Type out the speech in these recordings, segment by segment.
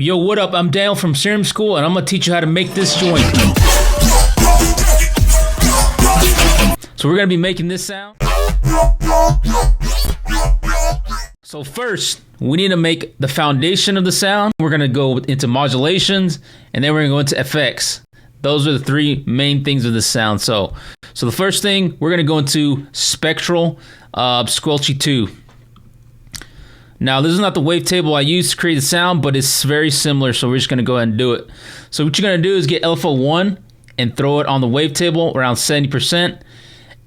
Yo, what up? I'm Daniel from Serum School, and I'm gonna teach you how to make this joint. So we're gonna be making this sound. So first, we need to make the foundation of the sound. We're gonna go into modulations, and then we're gonna go into effects. Those are the three main things of the sound. So the first thing, we're gonna go into spectral squelchy 2. Now, this is not the wavetable I use to create the sound, but it's very similar, so we're just gonna go ahead and do it. So what you're gonna do is get LFO1 and throw it on the wavetable around 70%.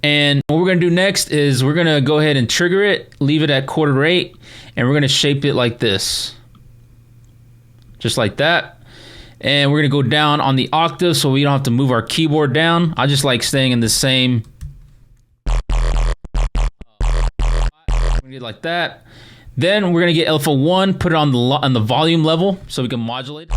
And what we're gonna do next is we're gonna go ahead and trigger it, leave it at quarter rate, and we're gonna shape it like this. Just like that. And we're gonna go down on the octave so we don't have to move our keyboard down. I just like staying in the same. Like that. Then we're gonna get LFO1, put it on the volume level so we can modulate.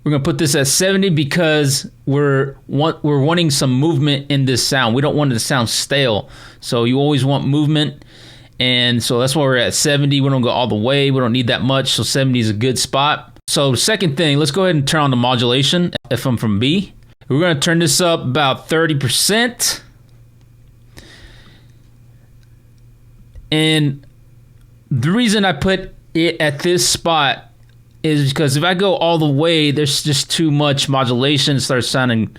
We're gonna put this at 70 because we're wanting some movement in this sound. We don't want it to sound stale, so you always want movement, and so that's why we're at 70. We don't go all the way. We don't need that much, so 70 is a good spot. So second thing, let's go ahead and turn on the modulation. FM from B. We're gonna turn this up about 30%. And the reason I put it at this spot is because if I go all the way, there's just too much modulation. It starts sounding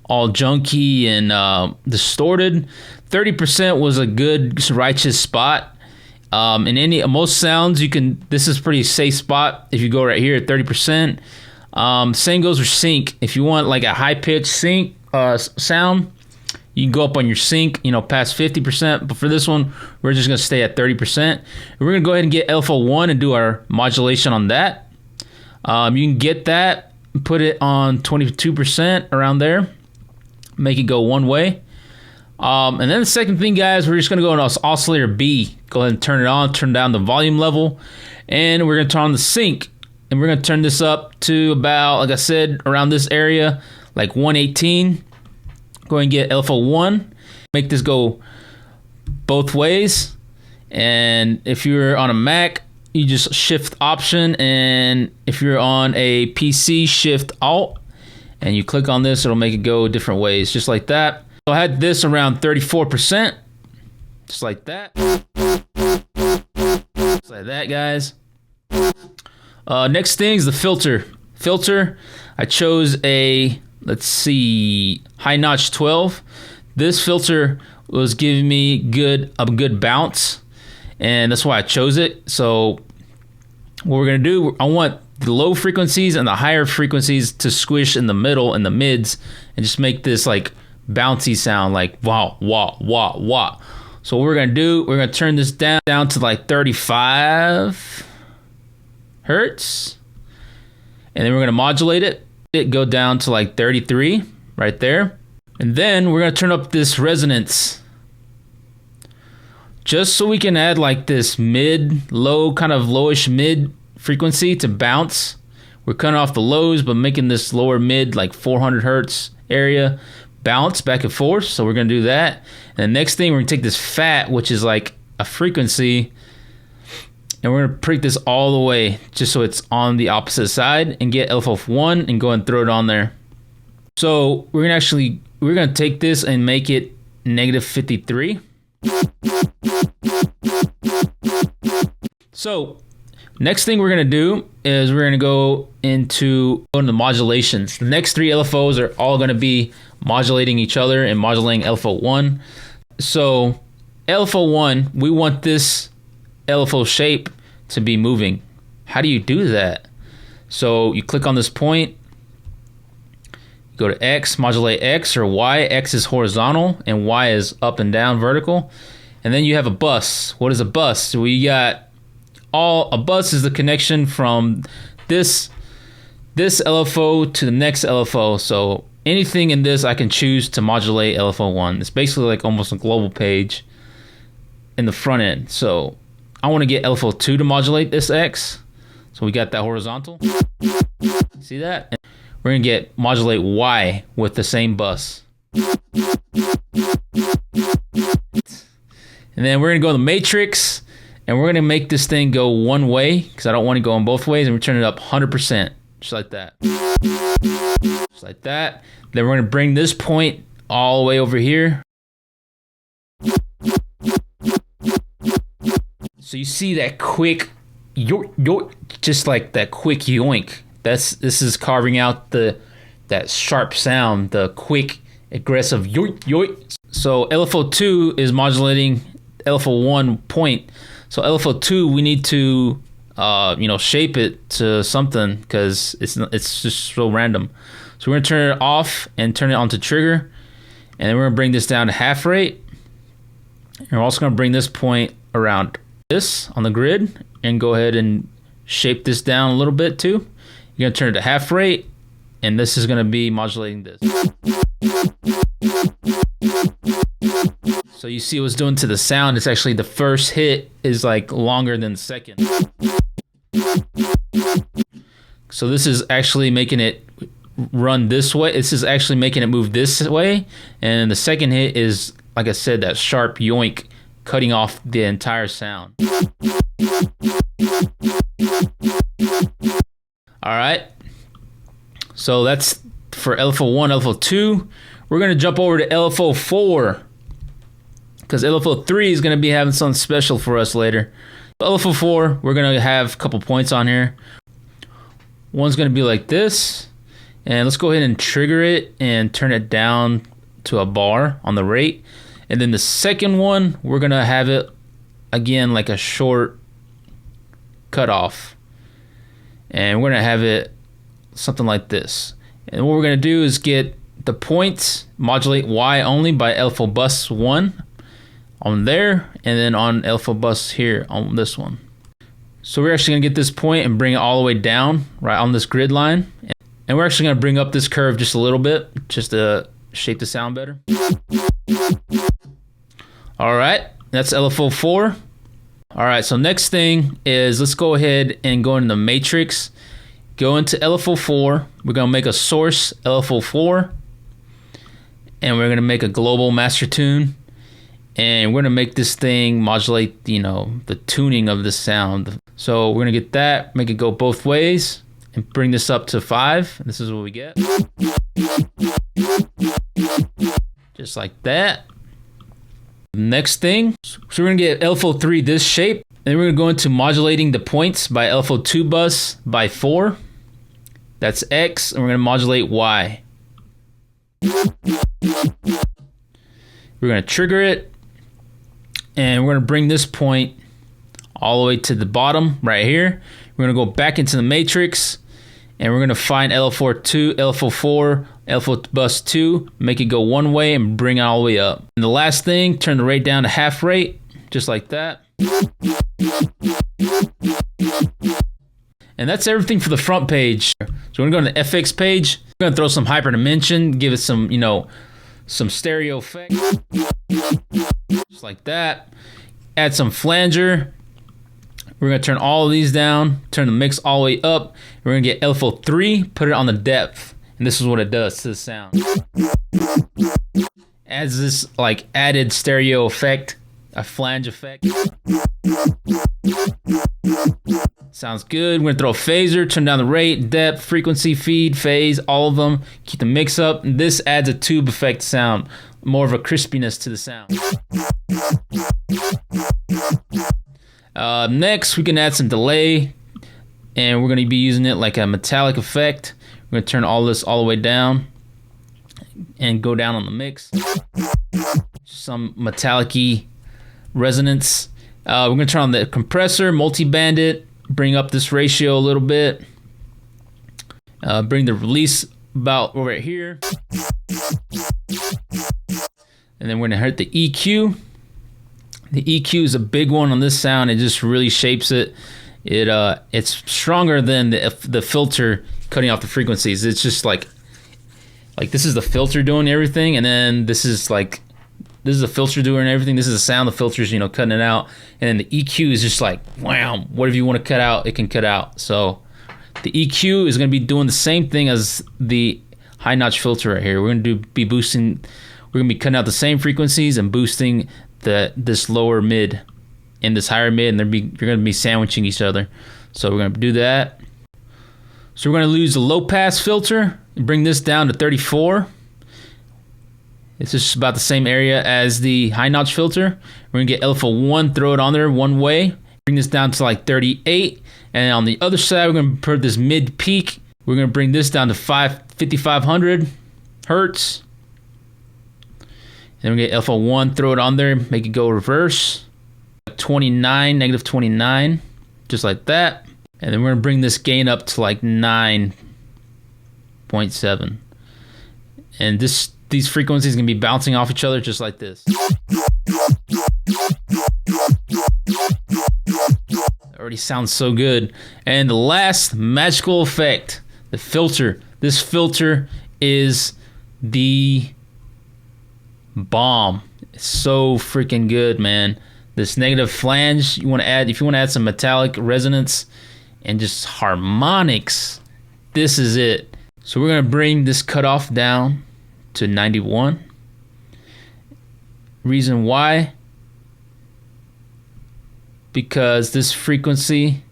all junky and distorted. 30% was a good righteous spot. In most sounds, this is a pretty safe spot if you go right here at 30%. Same goes for sync. If you want like a high pitched sync sound, you can go up on your sync, past 50%, but for this one, we're just gonna stay at 30%. We're gonna go ahead and get LFO1 and do our modulation on that. You can get that, put it on 22% around there, make it go one way. And then the second thing, guys, we're just gonna go on Oscillator B. Go ahead and turn it on, turn down the volume level, and we're gonna turn on the sync. And we're gonna turn this up to about, like I said, around this area, like 118. Go ahead and get LFO1, make this go both ways. And if you're on a Mac, you just shift option, and if you're on a PC, shift alt, and you click on this, it'll make it go different ways, just like that. So I had this around 34%, just like that. Just like that, guys. Next thing is the filter. I chose a, let's see, high notch 12. This filter was giving me a good bounce, and that's why I chose it. So what we're gonna do, I want the low frequencies and the higher frequencies to squish in the middle and the mids, and just make this like bouncy sound, like wah wah wah wah. So what we're gonna do, we're gonna turn this down to like 35 hertz, and then we're gonna modulate it go down to like 33 right there, and then we're gonna turn up this resonance just so we can add like this low, kind of lowish mid frequency to bounce. We're cutting off the lows but making this lower mid, like 400 hertz area, bounce back and forth. So we're gonna do that, and the next thing, we're gonna take this fat, which is like a frequency, and we're gonna prick this all the way just so it's on the opposite side, and get LFO1 and go and throw it on there. So we're gonna take this and make it -53. So next thing we're gonna do is we're gonna go into the modulations. The next three LFOs are all gonna be modulating each other and modulating LFO1. So LFO1, we want this LFO shape to be moving. How do you do that? So you click on this point, go to X, modulate X or Y. X is horizontal and Y is up and down vertical. And then you have a bus. What is a bus? So we got a bus is the connection from this LFO to the next LFO. So anything in this I can choose to modulate LFO1. It's basically like almost a global page in the front end. So I want to get LFO2 to modulate this X. So we got that horizontal. See that? And we're going to get modulate Y with the same bus. And then we're going to go to the matrix, and And we're gonna make this thing go one way because I don't want to go on both ways, and we turn it up 100%, just like that. Just like that. Then we're gonna bring this point all the way over here. So you see that quick yoink, just like that quick yoink. This is carving out that sharp sound, the quick, aggressive yoink yoink. So LFO2 is modulating LFO1 point. So LFO2, we need to shape it to something because it's just so random. So we're gonna turn it off and turn it onto trigger, and then we're gonna bring this down to half rate. And we're also gonna bring this point around this on the grid and go ahead and shape this down a little bit too. You're gonna turn it to half rate, and this is gonna be modulating this. So you see what's doing to the sound. It's actually the first hit is like longer than the second. So this is actually making it run this way. This is actually making it move this way. And the second hit is, like I said, that sharp yoink, cutting off the entire sound. All right. So that's for LFO1, LFO2. We're going to jump over to LFO4 because LFO3 is going to be having something special for us later. LFO4, we're going to have a couple points on here. One's going to be like this. And let's go ahead and trigger it and turn it down to a bar on the rate. And then the second one, we're going to have it, again, like a short cutoff. And we're going to have it something like this. And what we're going to do is get the points, modulate Y only by LFO bus 1 on there, and then on LFO bus here on this one. So we're actually going to get this point and bring it all the way down right on this grid line. And we're actually going to bring up this curve just a little bit, just to shape the sound better. All right, that's LFO4. All right, so next thing is let's go ahead and go into the matrix. Go into LFO4. We're going to make a source LFO4. And we're going to make a global master tune. And we're going to make this thing modulate, the tuning of the sound. So we're going to get that, make it go both ways, and bring this up to 5. This is what we get. Just like that. Next thing, so we're going to get LFO3 this shape. And we're going to go into modulating the points by LFO2 bus by 4. That's X, and we're going to modulate Y. We're going to trigger it, and we're going to bring this point all the way to the bottom right here. We're going to go back into the matrix, and we're going to find LFO2, LFO4, LFO bus 2, make it go one way and bring it all the way up. And the last thing, turn the rate down to half rate, just like that. And that's everything for the front page. So we're going to go to the FX page. We're going to throw some hyperdimension, give it some, some stereo effect. Just like that. Add some flanger. We're going to turn all of these down, turn the mix all the way up. We're going to get LFO3, put it on the depth. And this is what it does to the sound. Adds this like added stereo effect, a flange effect. Sounds good. We're going to throw a phaser, turn down the rate, depth, frequency, feed, phase, all of them. Keep the mix up. And this adds a tube effect sound, more of a crispiness to the sound. Next, we can add some delay, and we're going to be using it like a metallic effect. We're going to turn all this all the way down and go down on the mix. Some metallic-y resonance. We're going to turn on the compressor, multi-band it, bring up this ratio a little bit. Bring the release about over here. And then we're going to hit the EQ. The EQ is a big one on this sound. It just really shapes it. It's stronger than the filter cutting off the frequencies. It's just like this is the filter doing everything, and then this is the filter doing everything. This is the sound the filter's cutting it out, and then the EQ is just like wow, whatever you want to cut out, it can cut out. So the EQ is going to be doing the same thing as the high notch filter right here. We're going to be boosting. We're going to be cutting out the same frequencies and boosting this lower mid in this higher mid, and you're going to be sandwiching each other. So we're going to do that. So we're going to use the low pass filter and bring this down to 34. It's just about the same area as the high notch filter. We're going to get LFO1, throw it on there one way, bring this down to like 38. And on the other side, we're going to put this mid peak. We're going to bring this down to 5,500 hertz. And then we get LFO1, throw it on there, make it go reverse. 29, negative 29, just like that. And then we're going to bring this gain up to like 9.7. And these frequencies are going to be bouncing off each other just like this. Already sounds so good. And the last magical effect, the filter. This filter is the bomb. It's so freaking good, man. This negative flange, you want to add, if you want to add some metallic resonance and just harmonics, this is it. So we're going to bring this cutoff down to 91. Reason why? Because this frequency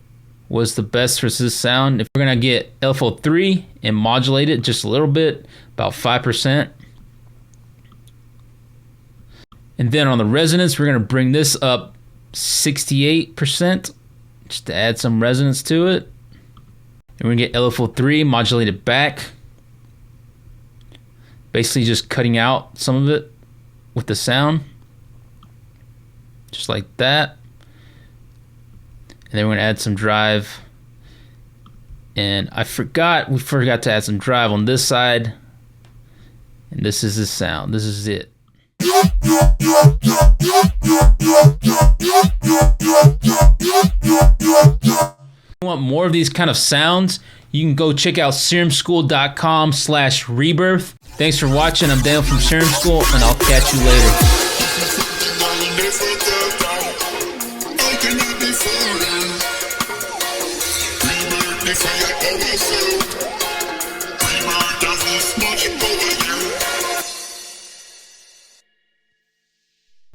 was the best for this sound. If we're going to get LFO3 and modulate it just a little bit, about 5%. And then on the resonance, we're going to bring this up 68% just to add some resonance to it. And we're going to get LFO3, modulate it back. Basically just cutting out some of it with the sound. Just like that. And then we're going to add some drive. And we forgot to add some drive on this side. And this is the sound. This is it. If you want more of these kind of sounds, you can go check out serumschool.com/rebirth. Thanks for watching. I'm Daniel from Serum School, and I'll catch you later.